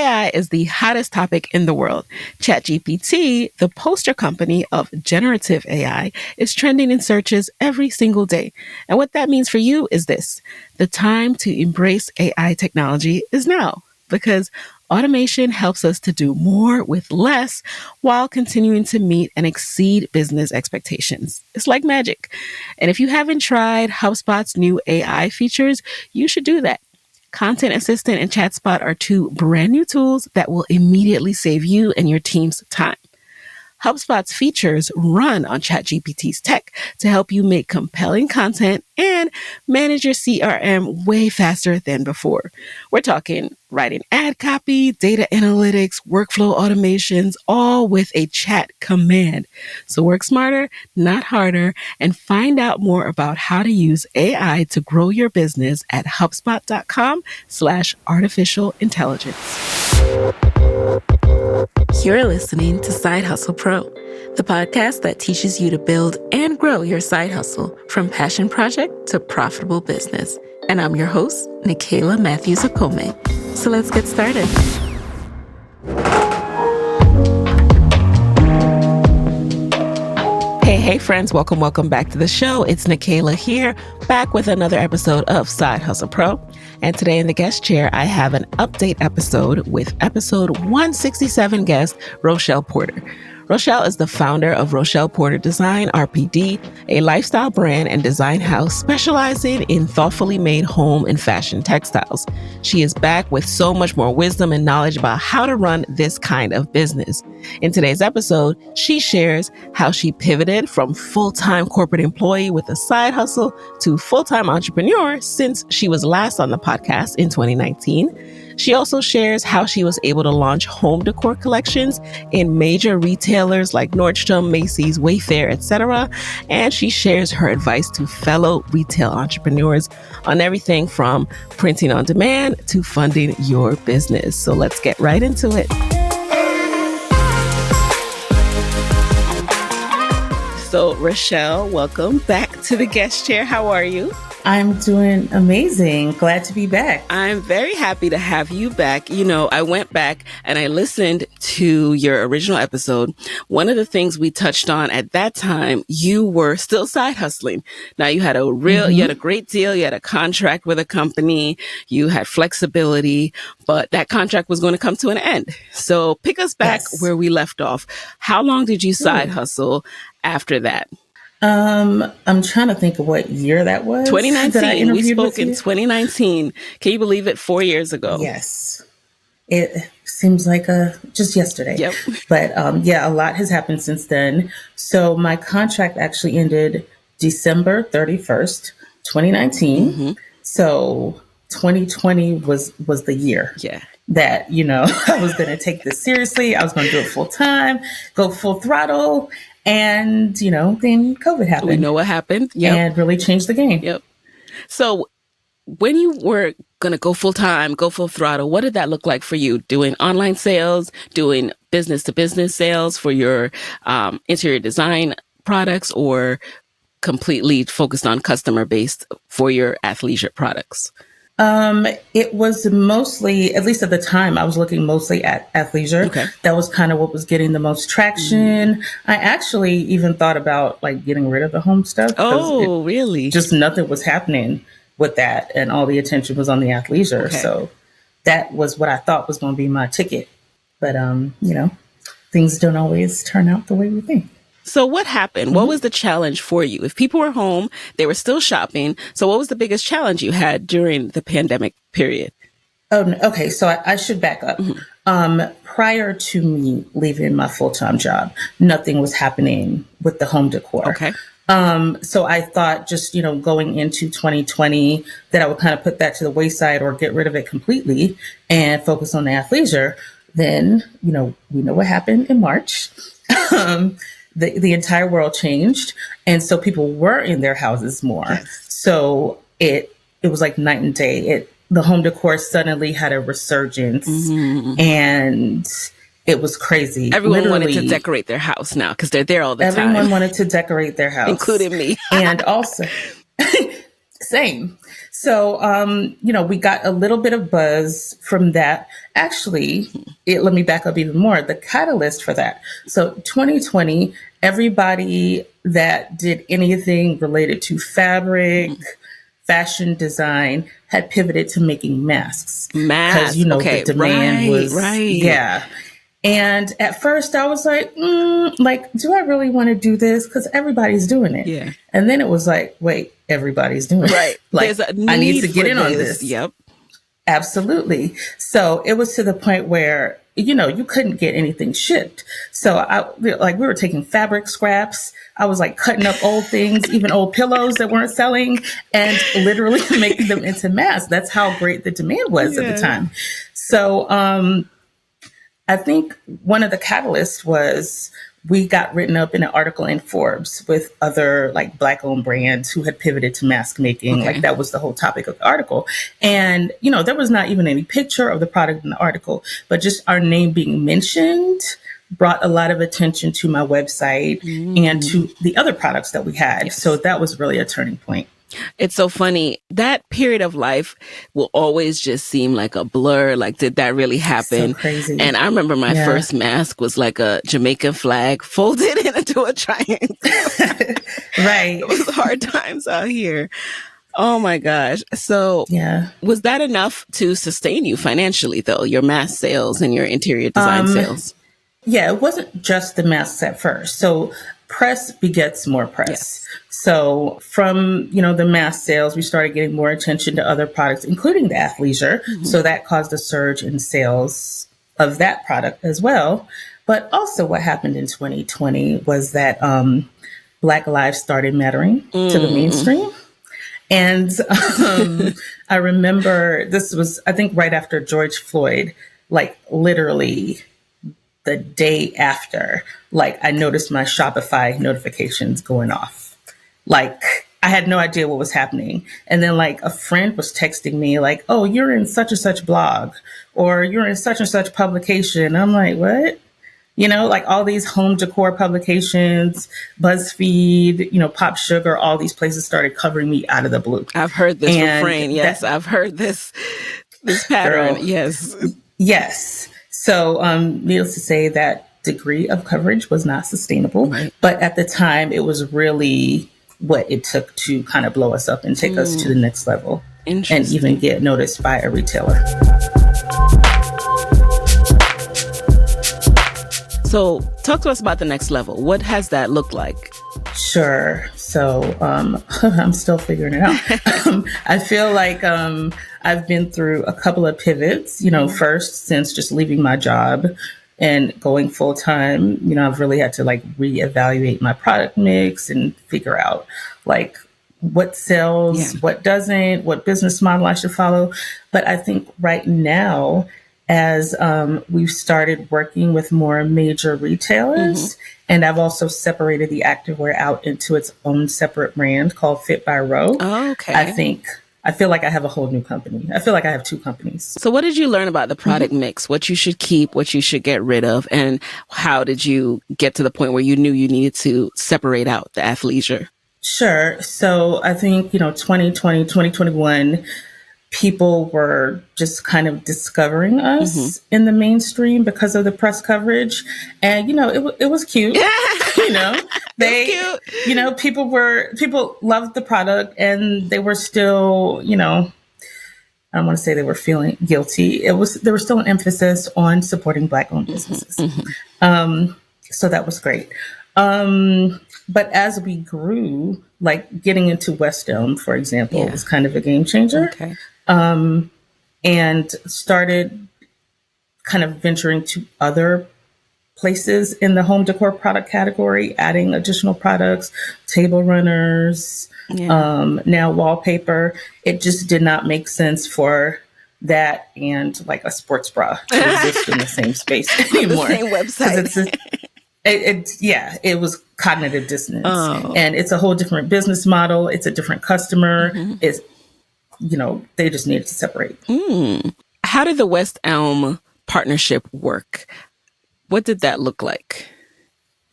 AI is the hottest topic in the world. ChatGPT, the poster company of generative AI, is trending in searches every single day. And what that means for you is this: the time to embrace AI technology is now, because automation helps us to do more with less while continuing to meet and exceed business expectations. It's like magic. And if you haven't tried HubSpot's new AI features, you should do that. Content Assistant and ChatSpot are two brand new tools that will immediately save you and your team's time. HubSpot's features run on ChatGPT's tech to help you make compelling content and manage your CRM way faster than before. We're talking writing ad copy, data analytics, workflow automations, all with a chat command. So work smarter, not harder, and find out more about how to use AI to grow your business at HubSpot.com/artificial intelligence. You're listening to Side Hustle Pro, the podcast that teaches you to build and grow your side hustle from passion project to profitable business. And I'm your host, Nicaila Matthews-Okome. So let's get started. Hey friends, welcome back to the show. It's Nicaila here, back with another episode of Side Hustle Pro. And today in the guest chair, I have an update episode with episode 167 guest, Rochelle Porter. Rochelle is the founder of Rochelle Porter Design, RPD, a lifestyle brand and design house specializing in thoughtfully made home and fashion textiles. She is back with so much more wisdom and knowledge about how to run this kind of business. In today's episode, she shares how she pivoted from full-time corporate employee with a side hustle to full-time entrepreneur since she was last on the podcast in 2019. She also shares how she was able to launch home decor collections in major retailers like Nordstrom, Macy's, Wayfair, etc. And she shares her advice to fellow retail entrepreneurs on everything from printing on demand to funding your business. So let's get right into it. So Rochelle, welcome back to the guest chair. How are you? I'm doing amazing. Glad to be back. I'm very happy to have you back. You know, I went back and I listened to your original episode. One of the things we touched on at that time, you were still side hustling. Now you had you had a great deal. You had a contract with a company. You had flexibility, but that contract was going to come to an end. So pick us back where we left off. How long did you side hustle after that? I'm trying to think of what year that was. 2019. We spoke in 2019. Can you believe it? 4 years ago. Yes. It seems like just yesterday. Yep. But a lot has happened since then. So my contract actually ended December 31st, 2019. Mm-hmm. So 2020 was the year. Yeah. That, I was going to take this seriously. I was going to do it full time, go full throttle. And, then COVID happened. We know what happened. Yep. And really changed the game. Yep. So when you were going to go full time, go full throttle, what did that look like for you? Doing online sales, doing business to business sales for your interior design products, or completely focused on customer based for your athleisure products? It was mostly, at least at the time, I was looking mostly at athleisure. Okay. That was kind of what was getting the most traction. I actually even thought about getting rid of the home stuff. Oh, really? Just nothing was happening with that. And all the attention was on the athleisure. Okay. So that was what I thought was going to be my ticket. But, things don't always turn out the way we think. So what happened? What was the challenge for you? If people were home, they were still shopping. So what was the biggest challenge you had during the pandemic period? Oh, okay. So I should back up. Prior to me leaving my full-time job, nothing was happening with the home decor. Okay. So I thought just, going into 2020 that I would kind of put that to the wayside or get rid of it completely and focus on the athleisure. Then, we know what happened in March. The entire world changed. And so people were in their houses more. Yes. So it was like night and day. The home decor suddenly had a resurgence and it was crazy. Everyone wanted to decorate their house now because they're there all the time. Everyone wanted to decorate their house. Including me. And also, Same. So, we got a little bit of buzz from that. Actually, let me back up even more. The catalyst for that. So, 2020, everybody that did anything related to fabric, fashion design had pivoted to making masks because, Masks. the Okay. demand Right. was, Right. yeah. And at first I was like, do I really want to do this? Because everybody's doing it. Yeah. And then it was like, wait, everybody's doing Right. it. Like, There's a I need to need get for in on this. this. Yep. Absolutely. So it was to the point where, you couldn't get anything shipped. So we were taking fabric scraps. I was like cutting up old things, even old pillows that weren't selling, and literally making them into masks. That's how great the demand was at the Yeah. time. So, I think one of the catalysts was we got written up in an article in Forbes with other like Black owned brands who had pivoted to mask making. Okay. Like that was the whole topic of the article. And, there was not even any picture of the product in the article, but just our name being mentioned brought a lot of attention to my website and to the other products that we had. Yes. So that was really a turning point. It's so funny. That period of life will always just seem like a blur. Like, did that really happen? So crazy. And I remember my first mask was like a Jamaican flag folded into a triangle. Right. It was hard times out here. Oh my gosh. So was that enough to sustain you financially though? Your mask sales and your interior design sales? Yeah, it wasn't just the masks at first. So press begets more press. Yes. So from, the mask sales, we started getting more attention to other products, including the athleisure. So that caused a surge in sales of that product as well. But also what happened in 2020 was that Black lives started mattering to the mainstream. And I remember this was, I think, right after George Floyd, like literally the day after, like I noticed my Shopify notifications going off. Like I had no idea what was happening. And then like a friend was texting me like, oh, you're in such and such blog or you're in such and such publication. I'm like, what? Like all these home decor publications, BuzzFeed, Pop Sugar, all these places started covering me out of the blue. I've heard this refrain. Yes, I've heard this pattern. Girl, yes. Yes. So needless to say, that degree of coverage was not sustainable. Right. But at the time, it was really what it took to kind of blow us up and take us to the next level and even get noticed by a retailer. So talk to us about the next level. What has that looked like? Sure. So I'm still figuring it out. I feel like I've been through a couple of pivots, first since just leaving my job and going full time, I've really had to like reevaluate my product mix and figure out like what sells, what doesn't, what business model I should follow. But I think right now, as we've started working with more major retailers, and I've also separated the activewear out into its own separate brand called Fit by Row. Oh, okay. I feel like I have a whole new company. I feel like I have two companies. So what did you learn about the product mix? What you should keep, what you should get rid of, and how did you get to the point where you knew you needed to separate out the athleisure? Sure. So I think, 2020, 2021, people were just kind of discovering us in the mainstream because of the press coverage. And, it was cute. They, cute. People loved the product and they were still, I don't want to say they were feeling guilty. There was still an emphasis on supporting Black owned businesses. So that was great. But as we grew, like getting into West Elm, for example, was kind of a game changer. Okay. And started kind of venturing to other places in the home decor product category, adding additional products, table runners, now wallpaper. It just did not make sense for that and like a sports bra to exist in the same space anymore. The same website. It was cognitive dissonance. And it's a whole different business model. It's a different customer. It's, they just needed to separate. How did the West Elm partnership work? What did that look like?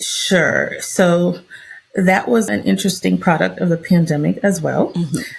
Sure. So That was an interesting product of the pandemic as well,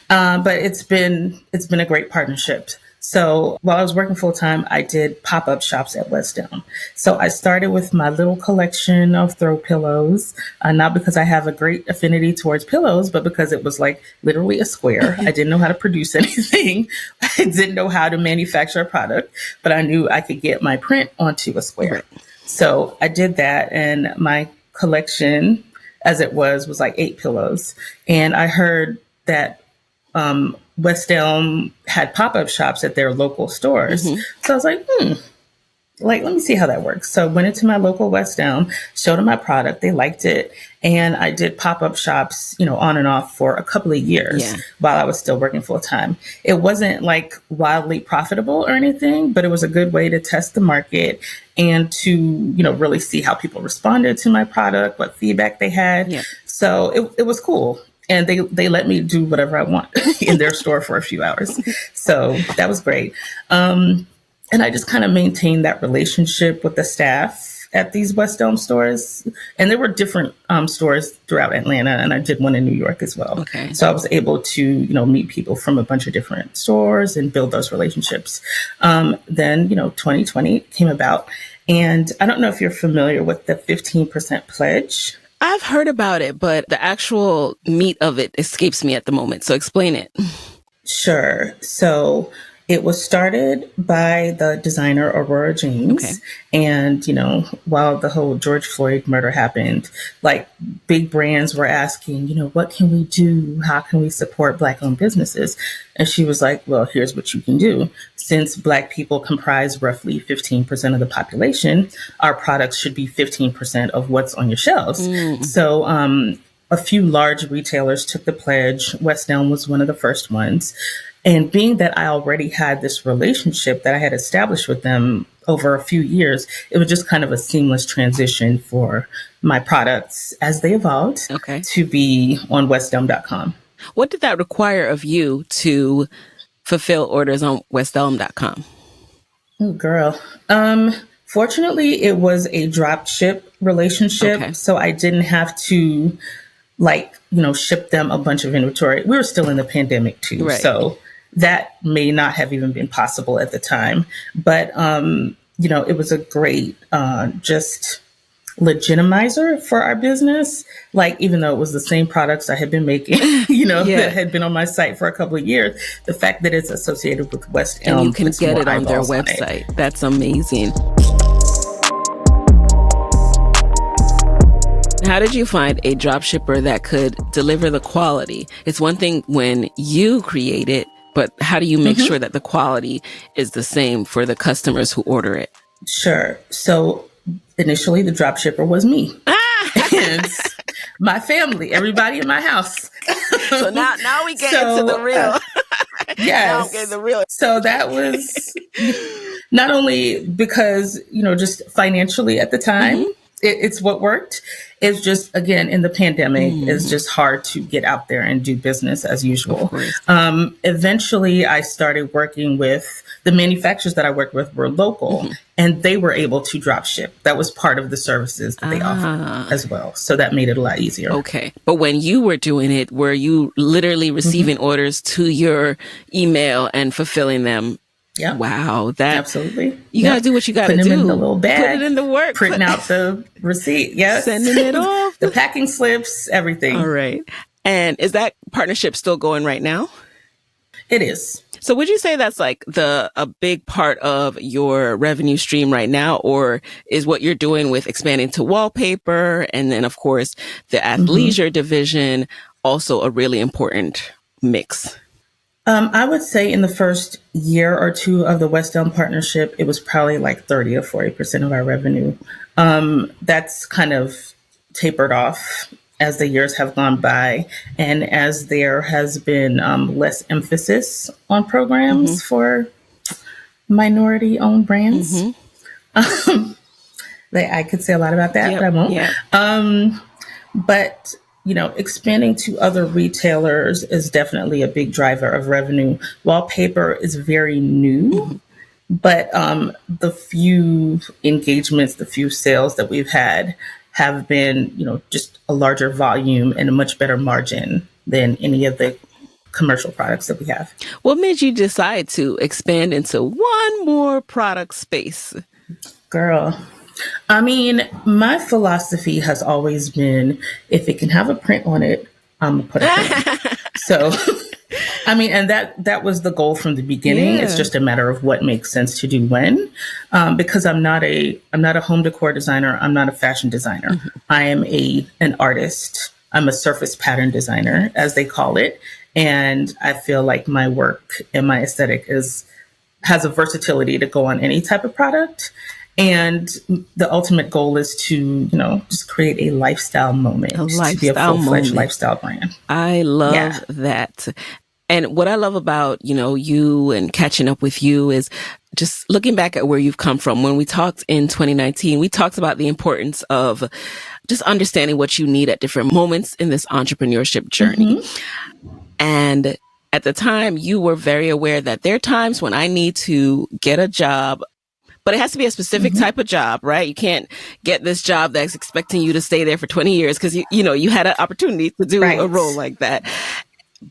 but it's been a great partnership. So while I was working full time, I did pop up shops at West Elm. So I started with my little collection of throw pillows, not because I have a great affinity towards pillows, but because it was like literally a square. I didn't know how to produce anything. I didn't know how to manufacture a product, but I knew I could get my print onto a square. Right. So I did that, and my collection, as it was like 8 pillows. And I heard that West Elm had pop-up shops at their local stores. So I was like, like, let me see how that works. So I went into my local West Elm, showed them my product. They liked it. And I did pop-up shops, on and off for a couple of years while I was still working full time. It wasn't like wildly profitable or anything, but it was a good way to test the market and to, really see how people responded to my product, what feedback they had. Yeah. So it was cool. And they let me do whatever I want in their store for a few hours. So that was great. And I just kind of maintained that relationship with the staff at these West Elm stores. And there were different stores throughout Atlanta, and I did one in New York as well. Okay. So I was able to, meet people from a bunch of different stores and build those relationships. Then, 2020 came about. And I don't know if you're familiar with the 15% pledge. I've heard about it, but the actual meat of it escapes me at the moment. So explain it. Sure. So it was started by the designer Aurora James. Okay. And, while the whole George Floyd murder happened, like big brands were asking, what can we do? How can we support Black-owned businesses? And she was like, well, here's what you can do. Since Black people comprise roughly 15% of the population, our products should be 15% of what's on your shelves. So a few large retailers took the pledge. West Elm was one of the first ones. And being that I already had this relationship that I had established with them over a few years, it was just kind of a seamless transition for my products as they evolved to be on westelm.com. What did that require of you to fulfill orders on westelm.com? Oh, girl. Fortunately, it was a drop ship relationship. Okay. So I didn't have to ship them a bunch of inventory. We were still in the pandemic too. Right. So that may not have even been possible at the time. But, it was a great just legitimizer for our business. Like, even though it was the same products I had been making, that had been on my site for a couple of years, the fact that it's associated with West Elm. And you can get it on their website. That's amazing. How did you find a dropshipper that could deliver the quality? It's one thing when you create it, but how do you make sure that the quality is the same for the customers who order it? Sure. So initially the dropshipper was me. And my family, everybody in my house. So now we get into the real. Yes. Now I'm getting the real. So that was not only because, just financially at the time, it's what worked. It's just, again, in the pandemic, it's just hard to get out there and do business as usual. Eventually, I started working with the manufacturers that I worked with were local, and they were able to drop ship. That was part of the services that they offered as well. So that made it a lot easier. Okay. But when you were doing it, were you literally receiving orders to your email and fulfilling them? Yeah. Wow. Absolutely. You got to do what you got to do. Put them in the little bag. Put it in the work. Printing out the receipt. Yes. Sending it off. The packing slips, everything. All right. And is that partnership still going right now? It is. So would you say that's like a big part of your revenue stream right now, or is what you're doing with expanding to wallpaper and then, of course, the athleisure division also a really important mix? I would say in the first year or two of the West Elm partnership, it was probably like 30 or 40% of our revenue. That's kind of tapered off as the years have gone by, and as there has been less emphasis on programs for minority-owned brands. I could say a lot about that, but I won't. But expanding to other retailers is definitely a big driver of revenue. Wallpaper is very new, but the few engagements, the few sales that we've had, have been, just a larger volume and a much better margin than any of the commercial products that we have. What made you decide to expand into one more product space? Girl, I mean, my philosophy has always been, if it can have a print on it, I'm gonna put a print on it. So, I mean, and that was the goal from the beginning. Yeah. It's just a matter of what makes sense to do when, because I'm not a home decor designer. I'm not a fashion designer. Mm-hmm. I am an artist. I'm a surface pattern designer, as they call it, and I feel like my work and my aesthetic has a versatility to go on any type of product. And the ultimate goal is to, just create a lifestyle moment, to be a full-fledged lifestyle brand. I love that. And what I love about, you and catching up with you is just looking back at where you've come from. When we talked in 2019, we talked about the importance of just understanding what you need at different moments in this entrepreneurship journey. Mm-hmm. And at the time, you were very aware that there are times when I need to get a job, but it has to be a specific type of job, right? You can't get this job that's expecting you to stay there for 20 years because you had an opportunity to do a role like that.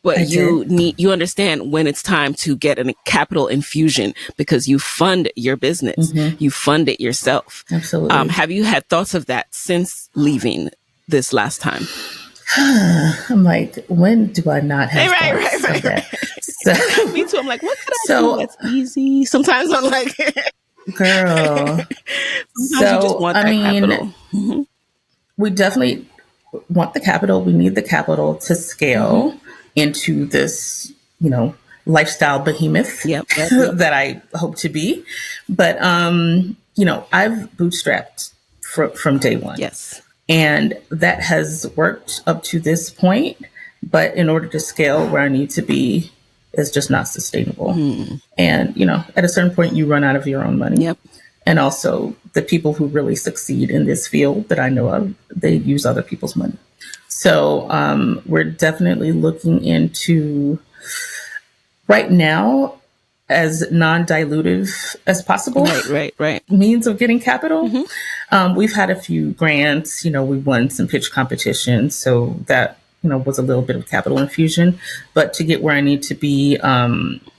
But you understand when it's time to get a capital infusion because you fund your business. Mm-hmm. You fund it yourself. Absolutely. Have you had thoughts of that since leaving this last time? I'm like, when do I not have thoughts of that? So, me too. I'm like, what could I do that's easy? Sometimes I'm like... Girl. So, I mean, mm-hmm. we definitely want the capital. We need the capital to scale into this, lifestyle behemoth that I hope to be. But, I've bootstrapped from day one. Yes. And that has worked up to this point. But in order to scale where I need to be, is just not sustainable. Mm. And, at a certain point, you run out of your own money. Yep. And also the people who really succeed in this field that I know of, they use other people's money. So we're definitely looking into right now as non-dilutive as possible. Right. Means of getting capital. Mm-hmm. We've had a few grants, we won some pitch competitions. So that, was a little bit of capital infusion, but to get where I need to be,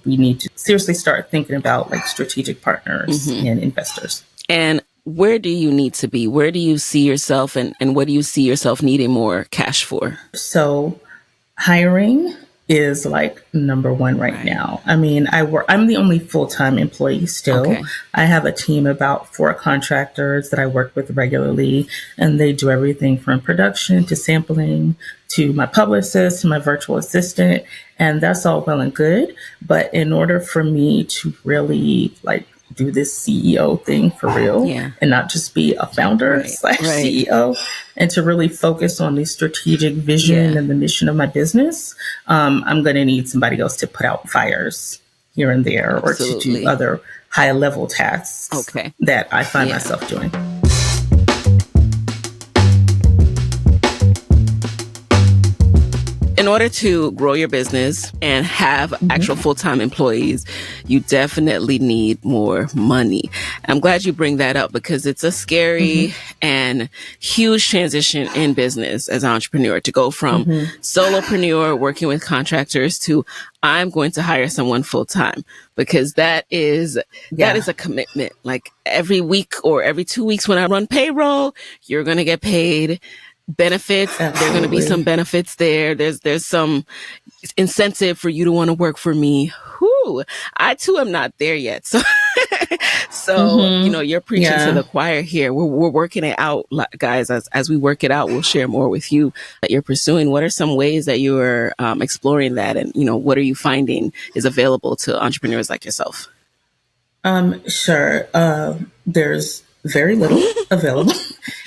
we need to seriously start thinking about like strategic partners and investors. And where do you need to be? Where do you see yourself and what do you see yourself needing more cash for? So hiring is like number one right now. I mean, I'm the only full-time employee still. Okay. I have a team of about 4 contractors that I work with regularly, and they do everything from production to sampling to my publicist, to my virtual assistant, and that's all well and good. But in order for me to really do this CEO thing for real and not just be a founder / CEO, and to really focus on the strategic vision and the mission of my business, I'm going to need somebody else to put out fires here and there or to do other high level tasks that I find myself doing. In order to grow your business and have actual full-time employees, you definitely need more money. I'm glad you bring that up because it's a scary and huge transition in business as an entrepreneur to go from solopreneur working with contractors to I'm going to hire someone full-time, because that is a commitment. Like every week or every 2 weeks when I run payroll, you're going to get paid. Benefits, there are going to be some benefits there. There's some incentive for you to want to work for me. Whew, I too am not there yet. So, you're preaching to the choir here. We're working it out, guys. As we work it out, we'll share more with you that you're pursuing. What are some ways that you are exploring that? And, what are you finding is available to entrepreneurs like yourself? Sure. There's very little available.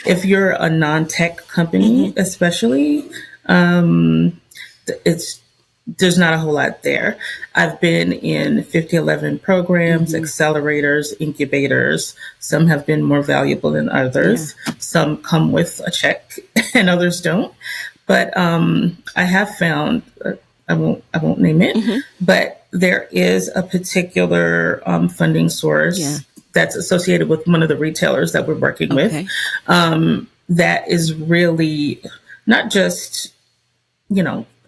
If you're a non-tech company, especially, there's not a whole lot there. I've been in 5011 programs, accelerators, incubators. Some have been more valuable than others. Some come with a check and others don't. But I have found, I won't name it, but there is a particular funding source that's associated with one of the retailers that we're working with. that is really not just,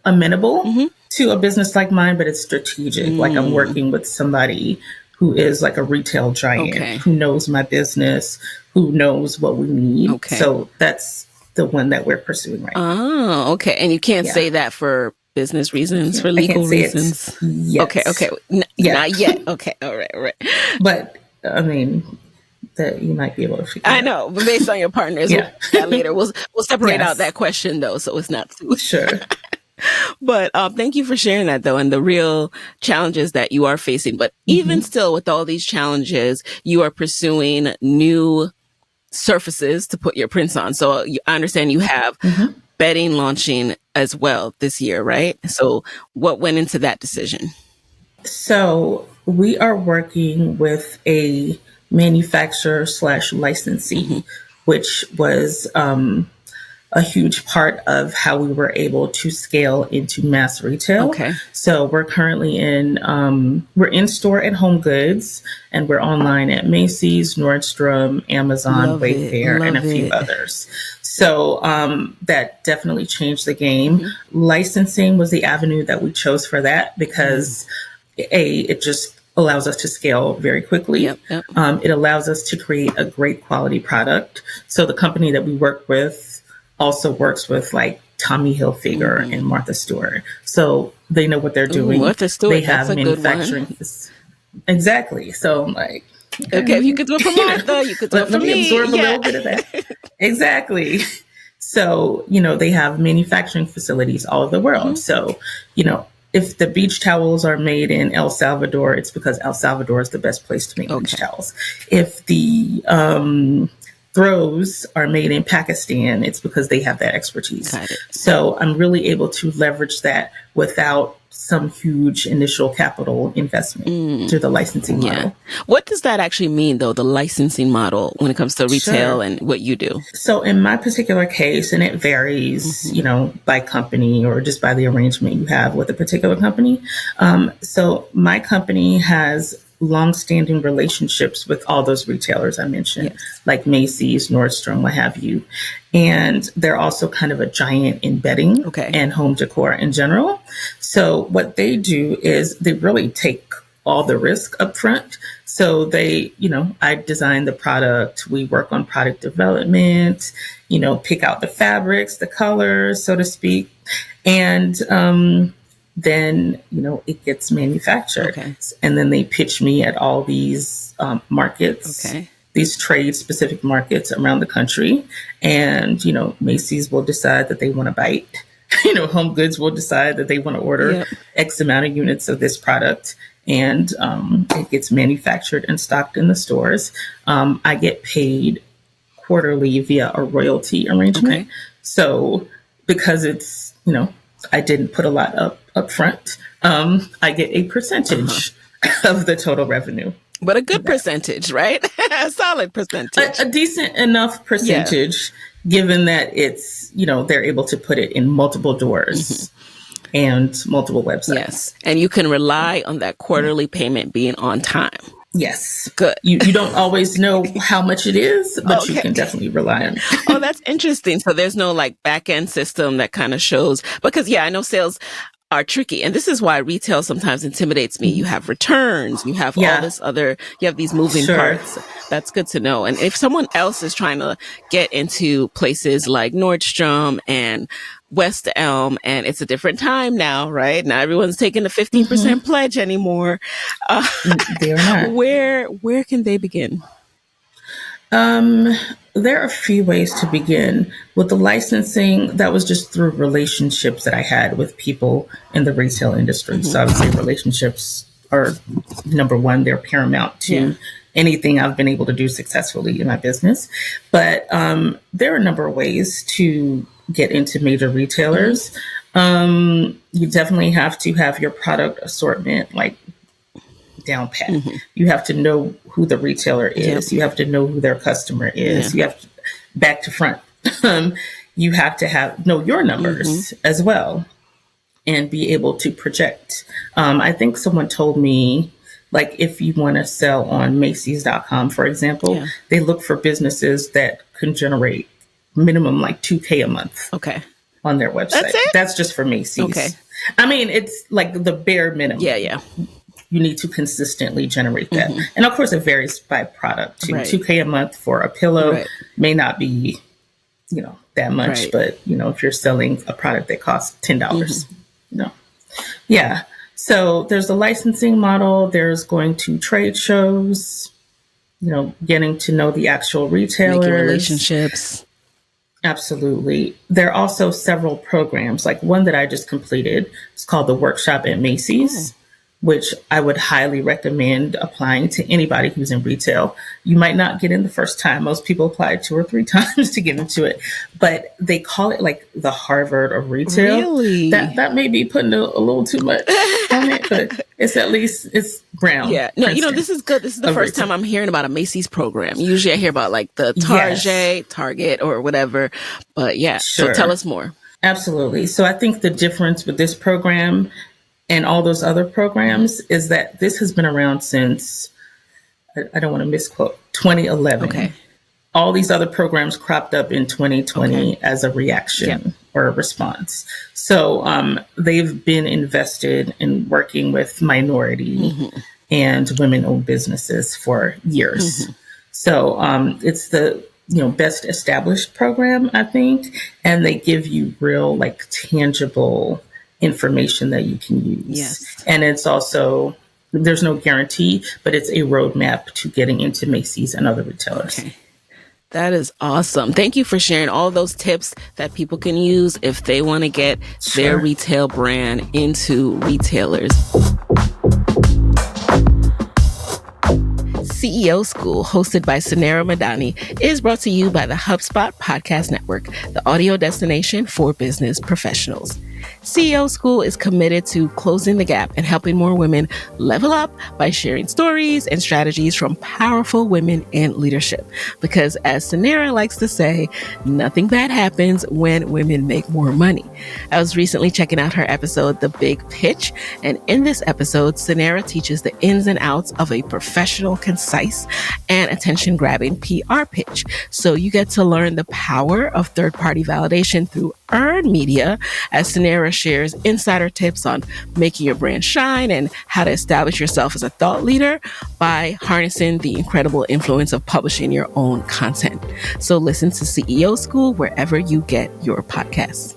amenable Mm-hmm. to a business like mine, but it's strategic. Like I'm working with somebody who is like a retail giant, Okay. who knows my business, who knows what we need. Okay. So that's the one that we're pursuing right now. Oh, okay. And you can't Yeah. say that for business reasons, for I can't legal say it reasons. Okay. yet. Okay. Yeah. Not yet. Okay. All right. All right. But I mean, that you might be able to figure I it out. know, but based on your partners, we'll Yeah. do that later. We'll separate out Yes. that question though, so it's not too. Sure. But thank you for sharing that though, and the real challenges that you are facing. But even Mm-hmm. still, with all these challenges, you are pursuing new surfaces to put your prints on. So I understand you have Mm-hmm. bedding launching as well this year, right? So what went into that decision? So we are working with a manufacturer slash licensee, which was a huge part of how we were able to scale into mass retail. Okay. So we're currently we're in store at Home Goods, and we're online at Macy's, Nordstrom, Amazon, Love it. Wayfair, and a Love few it. others. So that definitely changed the game. Licensing was the avenue that we chose for that because it just allows us to scale very quickly. Yep. Yep. It allows us to create a great quality product. So the company that we work with also works with like Tommy Hilfiger and Martha Stewart. So they know what they're doing. Martha Stewart, They that's have a good manufacturing. Exactly. So I'm like, Okay, if you could do it for Martha, you could do it for let me me. absorb a Yeah. little bit of that. Exactly. So, they have manufacturing facilities all over the world. So, if the beach towels are made in El Salvador, it's because El Salvador is the best place to make beach Okay. towels. If the throws are made in Pakistan, it's because they have that expertise. Got it. So I'm really able to leverage that without some huge initial capital investment through the licensing Yeah. model. What does that actually mean, though, the licensing model when it comes to retail Sure. and what you do? So in my particular case, and it varies, by company or just by the arrangement you have with a particular company. So my company has long-standing relationships with all those retailers I mentioned, Yes. like Macy's, Nordstrom, what have you. And they're also kind of a giant in bedding Okay. and home decor in general. So what they do is they really take all the risk up front. So they, I design the product, we work on product development, pick out the fabrics, the colors, so to speak. And then, it gets manufactured. Okay. And then they pitch me at all these markets. Okay. These trade specific markets around the country. And, Macy's will decide that they want to bite. Home Goods will decide that they want to order Yep. X amount of units of this product. And it gets manufactured and stocked in the stores. I get paid quarterly via a royalty arrangement. Okay. So because it's, I didn't put a lot up front, I get a percentage of the total revenue. But a good percentage, right? A solid percentage. A decent enough percentage, given that it's, they're able to put it in multiple doors and multiple websites. Yes. And you can rely on that quarterly payment being on time. Yes. Good. You don't always know how much it is, but you Okay. can definitely rely on it. Oh, that's interesting. So there's no like back end system that kind of shows, because I know sales are tricky. And this is why retail sometimes intimidates me. You have returns, you have all this other, you have these moving parts. That's good to know. And if someone else is trying to get into places like Nordstrom and West Elm, and it's a different time now, right? Now everyone's taking the 15% pledge anymore. They're not. Where can they begin? There are a few ways to begin. With the licensing, that was just through relationships that I had with people in the retail industry. So I would say relationships are number one. They're paramount to anything I've been able to do successfully in my business. But there are a number of ways to get into major retailers. You definitely have to have your product assortment like down pat. You have to know who the retailer is. You have to know who their customer is. You have to, back to front. You have to know your numbers as well and be able to project. I think someone told me, like, if you want to sell on Macy's.com, for example, they look for businesses that can generate minimum like 2K a month Okay. on their website. That's it? That's just for Macy's. Okay. I mean, it's like the bare minimum. Yeah. You need to consistently generate that. And of course, it varies by product too. Right. 2K a month for a pillow Right. may not be, that much, Right. but, if you're selling a product that costs $10, Yeah. So there's the licensing model. There's going to trade shows, getting to know the actual retailers. Making relationships. Absolutely. There are also several programs, like one that I just completed. It's called the Workshop at Macy's, which I would highly recommend applying to anybody who's in retail. You might not get in the first time. Most people apply 2 or 3 times to get into it, but they call it like the Harvard of retail. Really? That may be putting a little too much on it, but it's Brown. Yeah. No, Princeton this is good. This is the first time I'm hearing about a Macy's program. Usually I hear about like the Target or whatever, but yeah. Sure. So tell us more. Absolutely. So I think the difference with this program and all those other programs is that this has been around since, I don't want to misquote, 2011. Okay. All these other programs cropped up in 2020 as a reaction or a response. So they've been invested in working with minority and women-owned businesses for years. So it's the best established program, I think, and they give you real tangible information that you can use. Yes. And it's also, there's no guarantee, but it's a roadmap to getting into Macy's and other retailers. Okay. That is awesome. Thank you for sharing all those tips that people can use if they want to get their retail brand into retailers. CEO School, hosted by Sanera Madani, is brought to you by the HubSpot Podcast Network, the audio destination for business professionals. CEO School is committed to closing the gap and helping more women level up by sharing stories and strategies from powerful women in leadership. Because as Sanera likes to say, nothing bad happens when women make more money. I was recently checking out her episode, The Big Pitch, and in this episode, Sanera teaches the ins and outs of a professional, concise, and attention-grabbing PR pitch. So you get to learn the power of third-party validation through earned media, as Sanera shares insider tips on making your brand shine and how to establish yourself as a thought leader by harnessing the incredible influence of publishing your own content. So listen to CEO School wherever you get your podcasts.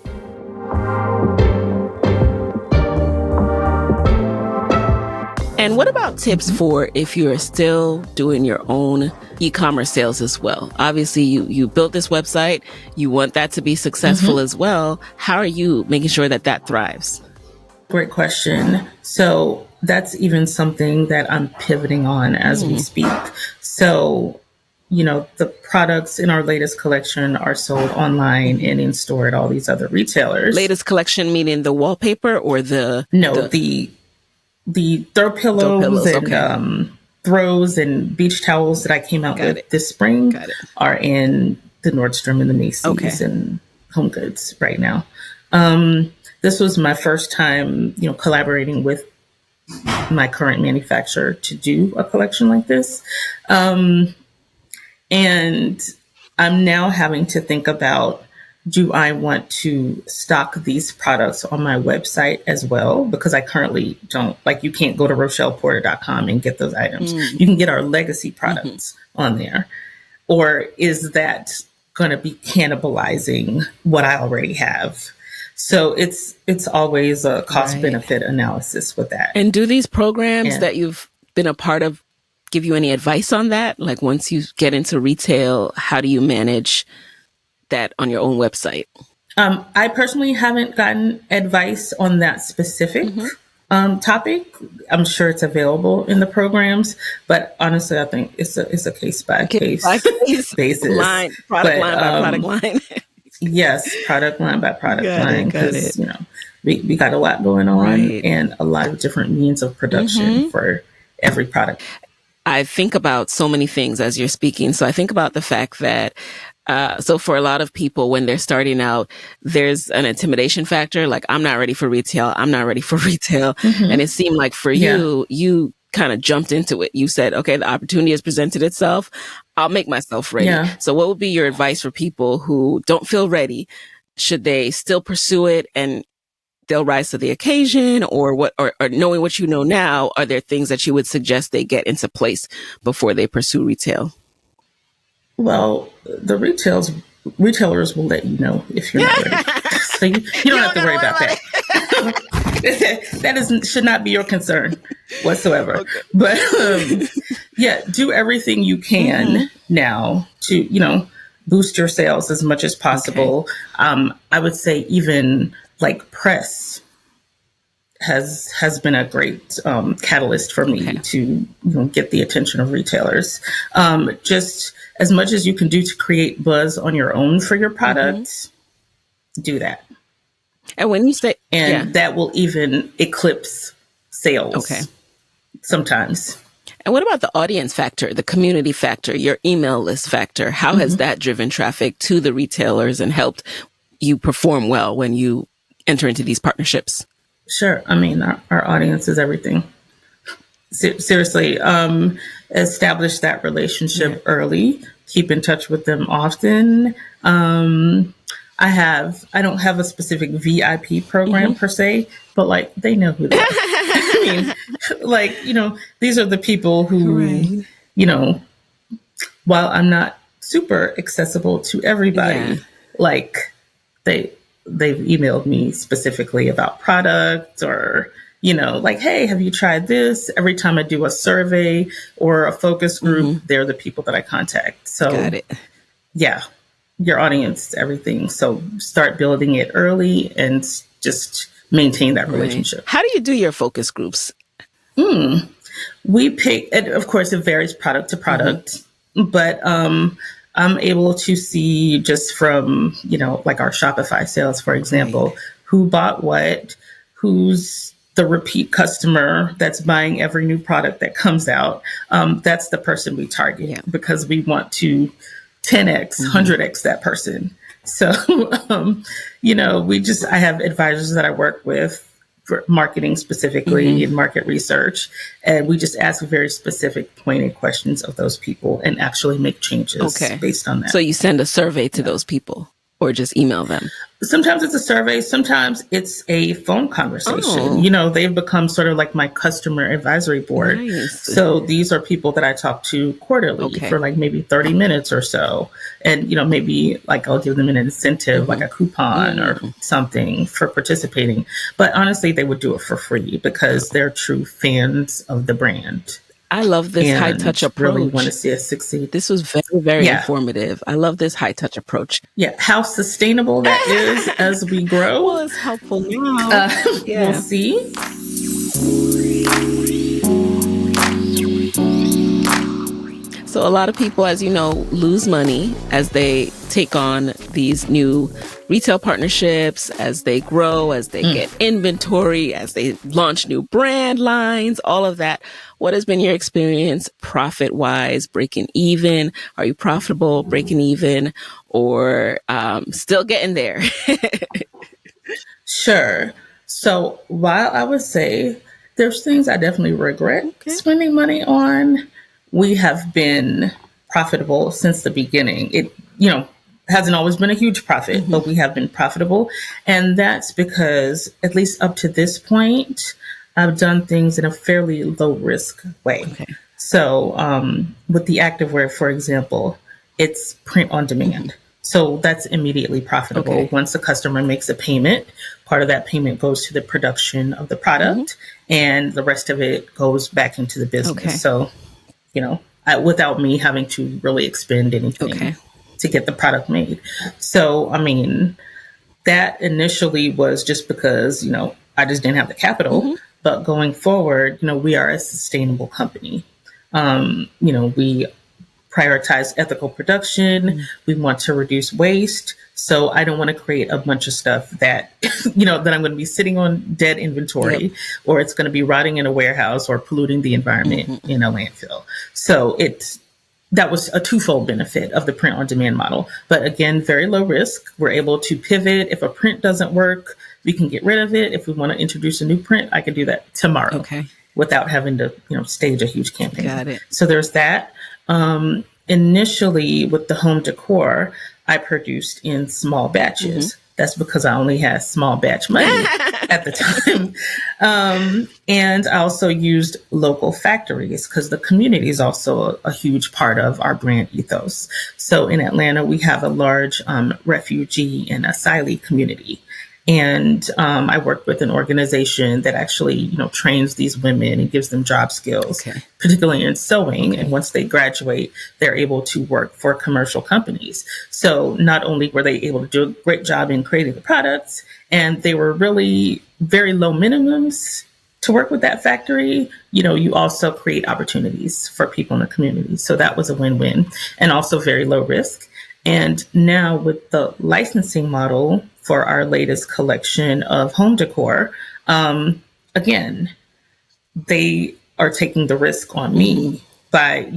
And what about tips for if you're still doing your own e-commerce sales as well? Obviously, you built this website. You want that to be successful as well. How are you making sure that thrives? Great question. So that's even something that I'm pivoting on as we speak. So, the products in our latest collection are sold online and in store at all these other retailers. Latest collection meaning the wallpaper or the... No, the throw pillows and throws and beach towels that I came out with this spring are in the Nordstrom and the Macy's and Home Goods right now. This was my first time, collaborating with my current manufacturer to do a collection like this. And I'm now having to think about, do I want to stock these products on my website as well? Because I currently don't. You can't go to RochellePorter.com and get those items. You can get our legacy products on there. Or is that going to be cannibalizing what I already have? So it's always a cost-benefit analysis with that. And do these programs that you've been a part of give you any advice on that? Like once you get into retail, how do you manage that on your own website? I personally haven't gotten advice on that specific topic. I'm sure it's available in the programs, but honestly, I think it's a case by case basis. Product line by product line. Yes, product line by product line, because we got a lot going on and a lot of different means of production for every product. I think about so many things as you're speaking. So I think about the fact that so for a lot of people, when they're starting out, there's an intimidation factor. Like, I'm not ready for retail. I'm not ready for retail. And it seemed like for you kind of jumped into it. You said, okay, the opportunity has presented itself. I'll make myself ready. Yeah. So what would be your advice for people who don't feel ready? Should they still pursue it and they'll rise to the occasion, or what, or knowing what you know now, are there things that you would suggest they get into place before they pursue retail? Well, the retailers will let you know if you're not ready. So you don't have to worry about that. That should not be your concern whatsoever. Okay. But yeah, do everything you can now to, boost your sales as much as possible. Okay. I would say even like press has been a great catalyst for me to get the attention of retailers. Just as much as you can do to create buzz on your own for your product, do that. And when you say, that will even eclipse sales sometimes. And what about the audience factor, the community factor, your email list factor? How has that driven traffic to the retailers and helped you perform well when you enter into these partnerships? Sure. I mean, our audience is everything. Seriously, establish that relationship early. Keep in touch with them often. I don't have a specific VIP program per se, but like they know who they are. I mean, like, these are the people who, while I'm not super accessible to everybody, like they've emailed me specifically about product or, like, hey, have you tried this? Every time I do a survey or a focus group, they're the people that I contact. So got it. Yeah, your audience is everything. So start building it early and just maintain that relationship. How do you do your focus groups? We pick, and of course, it varies product to product, but I'm able to see just from, like our Shopify sales, for example, who bought what, who's the repeat customer that's buying every new product that comes out. That's the person we target because we want to 10x, 100x that person. So, I have advisors that I work with for marketing specifically and market research. And we just ask very specific pointed questions of those people and actually make changes based on that. So you send a survey to those people or just email them? Sometimes it's a survey. Sometimes it's a phone conversation. They've become sort of like my customer advisory board. Nice. So these are people that I talk to quarterly for like maybe 30 minutes or so. And, maybe like I'll give them an incentive, like a coupon or something for participating. But honestly, they would do it for free because they're true fans of the brand. I love this high touch approach. Really want to see us succeed. This was very, very informative. I love this high touch approach. Yeah, how sustainable that is as we grow. Well, it's helpful now. We'll see. So a lot of people, as you know, lose money as they take on these new retail partnerships, as they grow, as they get inventory, as they launch new brand lines, all of that. What has been your experience profit-wise, breaking even? Are you profitable, breaking even, or still getting there? Sure. So while I would say there's things I definitely regret spending money on, we have been profitable since the beginning. It, hasn't always been a huge profit, but we have been profitable. And that's because, at least up to this point, I've done things in a fairly low risk way. So with the activewear, for example, it's print on demand. So that's immediately profitable. Once a customer makes a payment, part of that payment goes to the production of the product and the rest of it goes back into the business. So, without me having to really expend anything to get the product made. So, I mean, that initially was just because, I just didn't have the capital. But going forward, we are a sustainable company. We prioritize ethical production. We want to reduce waste. So I don't want to create a bunch of stuff that, that I'm going to be sitting on dead inventory or it's going to be rotting in a warehouse or polluting the environment in a landfill. So that was a twofold benefit of the print on demand model. But again, very low risk. We're able to pivot. If a print doesn't work, we can get rid of it. If we want to introduce a new print, I can do that tomorrow. without having to, stage a huge campaign. Got it. So there's that. Initially, with the home decor, I produced in small batches. That's because I only had small batch money at the time. And I also used local factories because the community is also a huge part of our brand ethos. So in Atlanta, we have a large refugee and asylee community. And I worked with an organization that actually, trains these women and gives them job skills, particularly in sewing. And once they graduate, they're able to work for commercial companies. So not only were they able to do a great job in creating the products, and they were really very low minimums to work with that factory, you also create opportunities for people in the community. So that was a win-win, and also very low risk. And now with the licensing model for our latest collection of home decor, again, they are taking the risk on me by,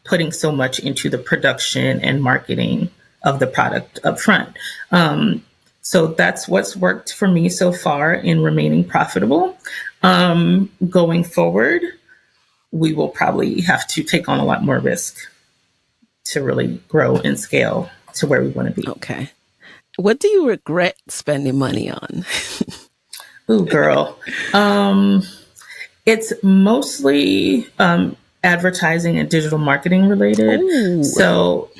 putting so much into the production and marketing of the product up front. So that's what's worked for me so far in remaining profitable. Going forward, we will probably have to take on a lot more risk to really grow and scale to where we want to be. Okay. What do you regret spending money on? Ooh, girl. It's mostly advertising and digital marketing related. Ooh. So,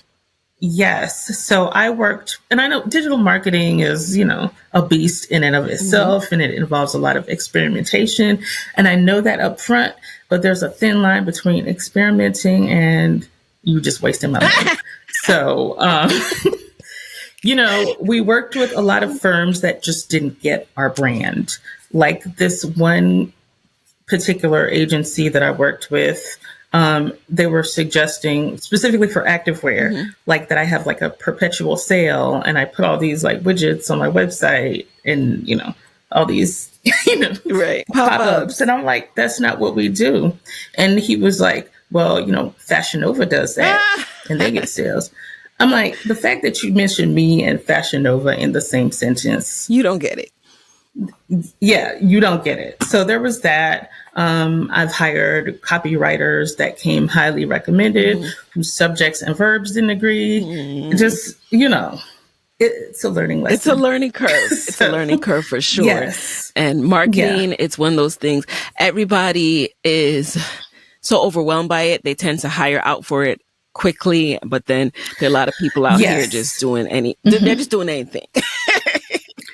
yes. So I worked, and I know digital marketing is, a beast in and of itself, and it involves a lot of experimentation. And I know that up front, but there's a thin line between experimenting and you just wasting my money. So, we worked with a lot of firms that just didn't get our brand. Like this one particular agency that I worked with, they were suggesting specifically for activewear, like that I have like a perpetual sale, and I put all these like widgets on my website and, all these, right, pop-ups. And I'm like, that's not what we do. And he was like, well, Fashion Nova does that and they get sales. I'm like, the fact that you mentioned me and Fashion Nova in the same sentence. You don't get it. Yeah, you don't get it. So there was that. I've hired copywriters that came highly recommended, whose subjects and verbs didn't agree. Just, it's a learning lesson. It's a learning curve. It's a learning curve for sure. Yes. And marketing, it's one of those things. Everybody is so overwhelmed by it. They tend to hire out for it quickly, but then there are a lot of people out here just doing they're just doing anything.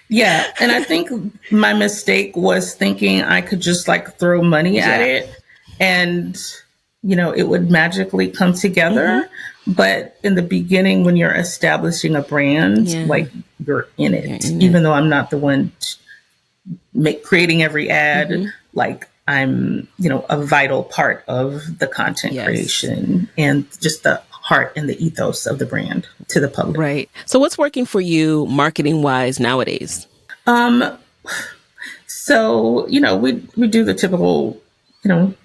Yeah. And I think my mistake was thinking I could just like throw money at it and, it would magically come together. But in the beginning, when you're establishing a brand, like you're in it, even though I'm not the one creating every ad, like I'm, a vital part of the content creation and just the heart and the ethos of the brand to the public. Right. So what's working for you marketing wise nowadays? So, we do the typical,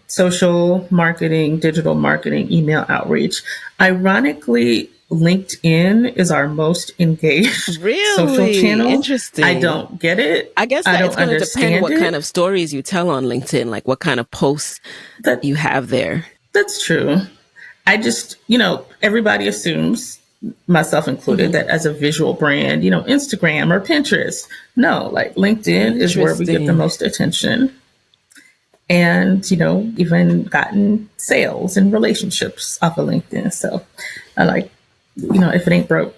social marketing, digital marketing, email outreach. Ironically, LinkedIn is our most engaged social channel. Interesting. I don't get it. I guess it's going to depend what kind of stories you tell on LinkedIn, like what kind of posts that you have there. That's true. I just, everybody assumes, myself included, that as a visual brand, Instagram or Pinterest. No, like LinkedIn is where we get the most attention. And, even gotten sales and relationships off of LinkedIn. So I like, if it ain't broke,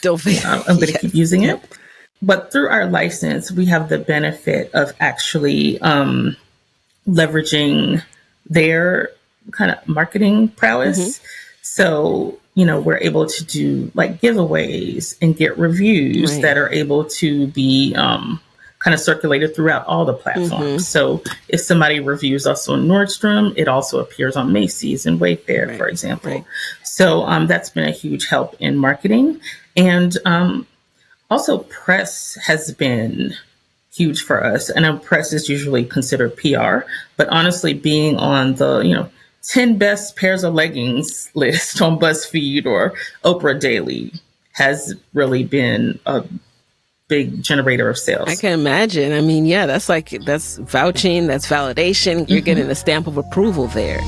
don't I'm going to keep using it. But through our license, we have the benefit of actually leveraging their kind of marketing prowess. So, we're able to do like giveaways and get reviews that are able to be kind of circulated throughout all the platforms. So if somebody reviews us on Nordstrom, it also appears on Macy's and Wayfair, for example. So that's been a huge help in marketing. And also press has been huge for us. And press is usually considered PR. But honestly, being on the, 10 best pairs of leggings list on BuzzFeed or Oprah Daily has really been a big generator of I sales. can imagine. I mean, yeah, that's vouching, that's validation. You're getting a stamp of approval there.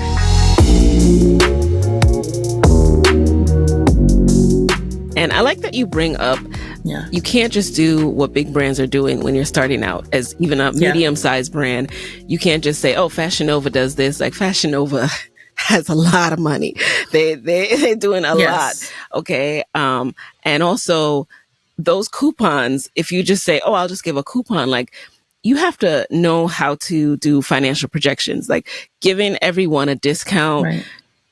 And I like that you bring up, you can't just do what big brands are doing when you're starting out as even a medium-sized brand. You can't just say, oh, Fashion Nova does this. Like Fashion Nova has a lot of money. They're doing a lot. Okay. And also those coupons, if you just say, oh, I'll just give a coupon, like you have to know how to do financial projections, like giving everyone a discount. Right.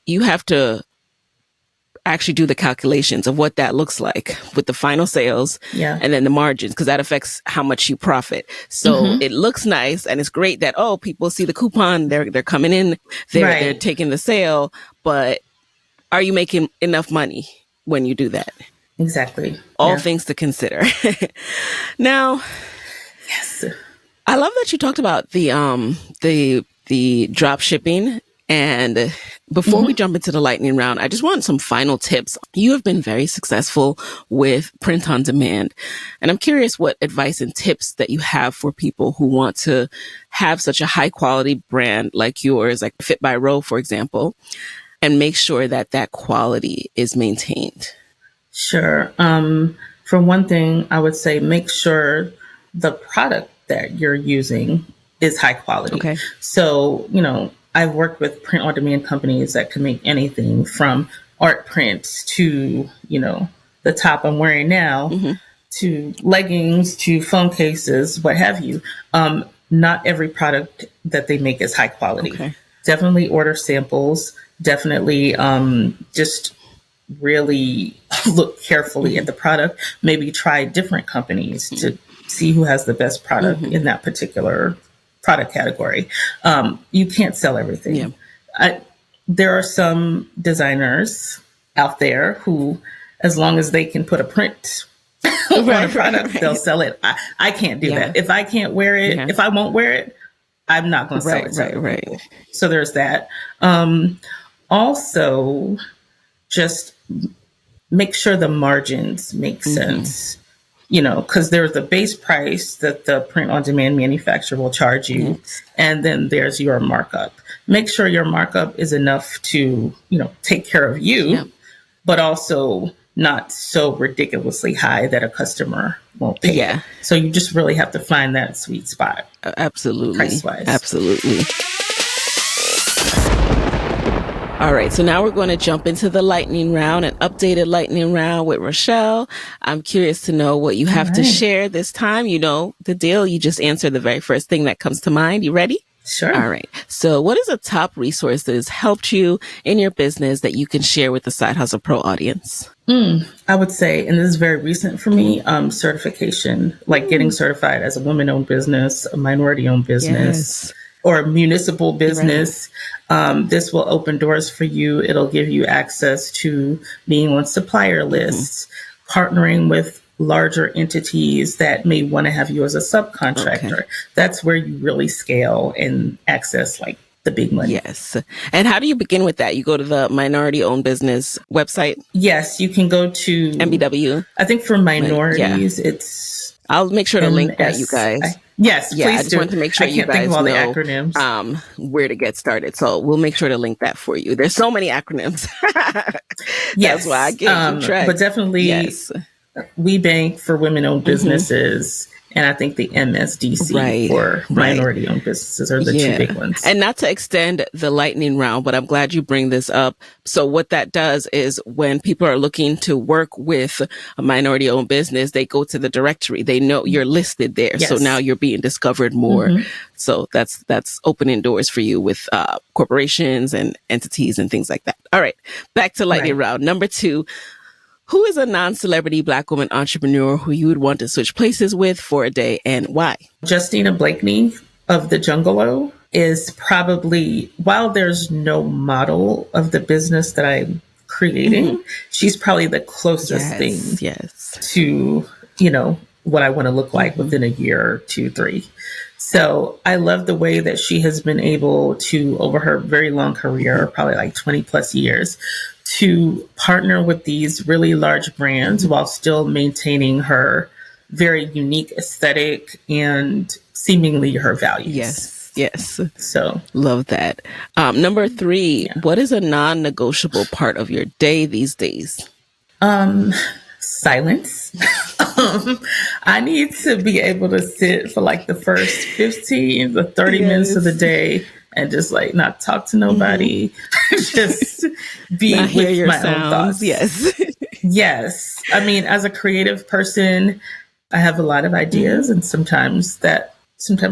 You have to actually do the calculations of what that looks like with the final sales and then the margins, because that affects how much you profit. So it looks nice and it's great that, oh, people see the coupon, they're coming in, they're taking the sale, but are you making enough money when you do that? Exactly. All things to consider. Now, I love that you talked about the drop shipping. And before we jump into the lightning round, I just want some final tips. You have been very successful with print on demand. And I'm curious what advice and tips that you have for people who want to have such a high quality brand like yours, like Fit by Row, for example, and make sure that that quality is maintained. Sure. For one thing, I would say make sure the product that you're using is high quality. Okay. So, I've worked with print on demand companies that can make anything from art prints to, the top I'm wearing now, to leggings, to phone cases, what have you. Not every product that they make is high quality. Okay. Definitely order samples. Definitely just really look carefully at the product. Maybe try different companies to see who has the best product in that particular product category. You can't sell everything. There are some designers out there who, as long as they can put a print on a product, they'll sell it. I can't do that. If I can't wear it, if I won't wear it, I'm not going to sell it to other people. So there's that. Also, just make sure the margins make sense. Because there's the base price that the print on demand manufacturer will charge you. And then there's your markup. Make sure your markup is enough to, take care of you, but also not so ridiculously high that a customer won't pay. Yeah. So you just really have to find that sweet spot. Absolutely. Price-wise. Absolutely. All right, so now we're going to jump into the lightning round, an updated lightning round with Rochelle. I'm curious to know what you have to share this time. You know the deal. You just answer the very first thing that comes to mind. You ready? Sure. All right. So what is a top resource that has helped you in your business that you can share with the Side Hustle Pro audience? I would say, and this is very recent for me, certification, like getting certified as a woman-owned business, a minority-owned business, or a municipal business. This will open doors for you. It'll give you access to being on supplier lists, partnering with larger entities that may want to have you as a subcontractor. That's where you really scale and access like the big money. Yes. And how do you begin with that? You go to the minority owned business website? Yes, you can go to MBW. I think for minorities, it's I'll make sure to link that, you guys. Yes, please I just do. wanted to make sure you guys know know the acronyms. Where to get started. So we'll make sure to link that for you. There's so many acronyms. That's why I get you track. But definitely, We Bank for women-owned businesses, and I think the MSDC for minority-owned businesses are the two big ones. And not to extend the lightning round, but I'm glad you bring this up. So what that does is when people are looking to work with a minority-owned business, they go to the directory. They know you're listed there. So now you're being discovered more. So that's opening doors for you with corporations and entities and things like that. All right, back to lightning round. Number 2. Who is a non-celebrity Black woman entrepreneur who you would want to switch places with for a day, and why? Justina Blakeney of the Jungalow is probably, while there's no model of the business that I'm creating, she's probably the closest thing to, what I want to look like within a year or 2, 3. So I love the way that she has been able to, over her very long career, probably like 20 plus years, to partner with these really large brands while still maintaining her, very unique aesthetic and seemingly her values. Yes. So love that. Number 3, what is a non-negotiable part of your day these days? Silence. I need to be able to sit for like the first 15 to 30 minutes of the day and just like not talk to nobody, just be Not hear with your my own sounds. thoughts. Yes. Yes. I mean, as a creative person, I have a lot of ideas and sometimes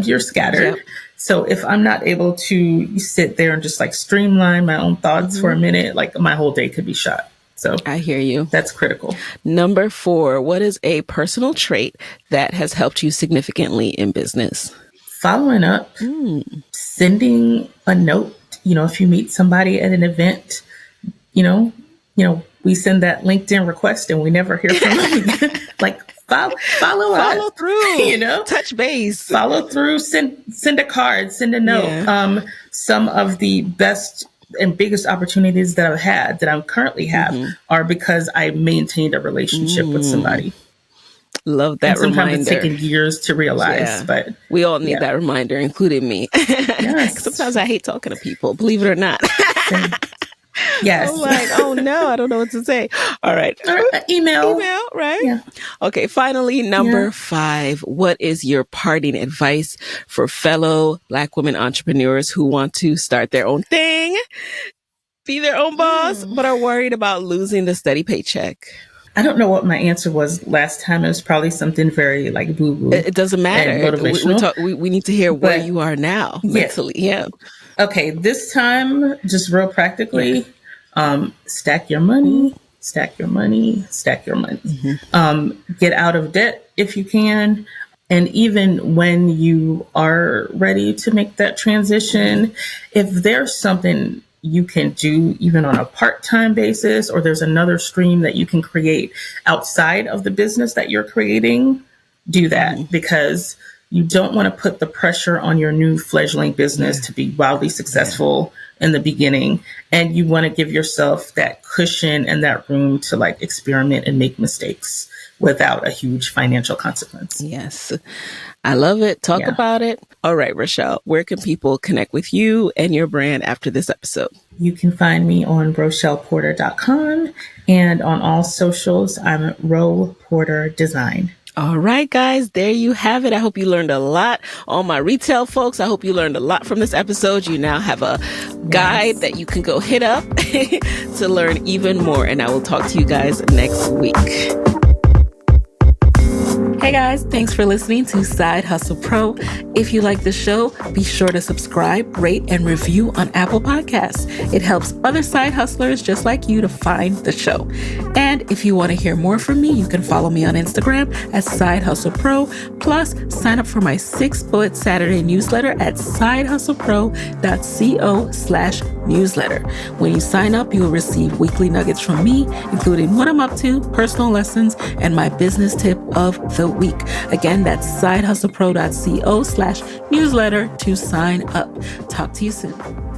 you're scattered. Yep. So if I'm not able to sit there and just like streamline my own thoughts for a minute, like my whole day could be shot. So I hear you. That's critical. Number 4, what is a personal trait that has helped you significantly in business? Following up, sending a note. If you meet somebody at an event, we send that LinkedIn request and we never hear from them again. Like follow through, up, touch base, follow through, send a card, send a note. Yeah. Some of the best and biggest opportunities that I've had, that I currently have, are because I maintained a relationship with somebody. Love that and sometimes reminder. It's taken years to realize, but we all need that reminder, including me. Yes. Sometimes I hate talking to people, believe it or not. Yes. I'm like, oh no, I don't know what to say. All right. Email, right? Yeah. Okay, finally, number 5. What is your parting advice for fellow Black women entrepreneurs who want to start their own thing, be their own boss, but are worried about losing the steady paycheck? I don't know what my answer was last time. It was probably something very like boo-boo. It doesn't matter. Motivational. We need to hear where you are now mentally. Yeah. Okay, this time, just real practically, stack your money, stack your money, stack your money. Get out of debt if you can. And even when you are ready to make that transition, if there's something you can do even on a part-time basis, or there's another stream that you can create outside of the business that you're creating, do that, because you don't want to put the pressure on your new fledgling business to be wildly successful in the beginning. And you want to give yourself that cushion and that room to like experiment and make mistakes without a huge financial consequence. Yes. I love it. Talk about it. All right, Rochelle, where can people connect with you and your brand after this episode? You can find me on RochellePorter.com, and on all socials, I'm Ro Porter Design. All right, guys, there you have it. I hope you learned a lot. All my retail folks, I hope you learned a lot from this episode. You now have a guide that you can go hit up to learn even more. And I will talk to you guys next week. Hey guys, thanks for listening to Side Hustle Pro. If you like the show, be sure to subscribe, rate, and review on Apple Podcasts. It helps other side hustlers just like you to find the show. And if you want to hear more from me, you can follow me on Instagram at Side Hustle Pro. Plus, sign up for my 6-bullet Saturday newsletter at sidehustlepro.co/newsletter. When you sign up, you will receive weekly nuggets from me, including what I'm up to, personal lessons, and my business tip of the week. Again, that's sidehustlepro.co/newsletter to sign up. Talk to you soon.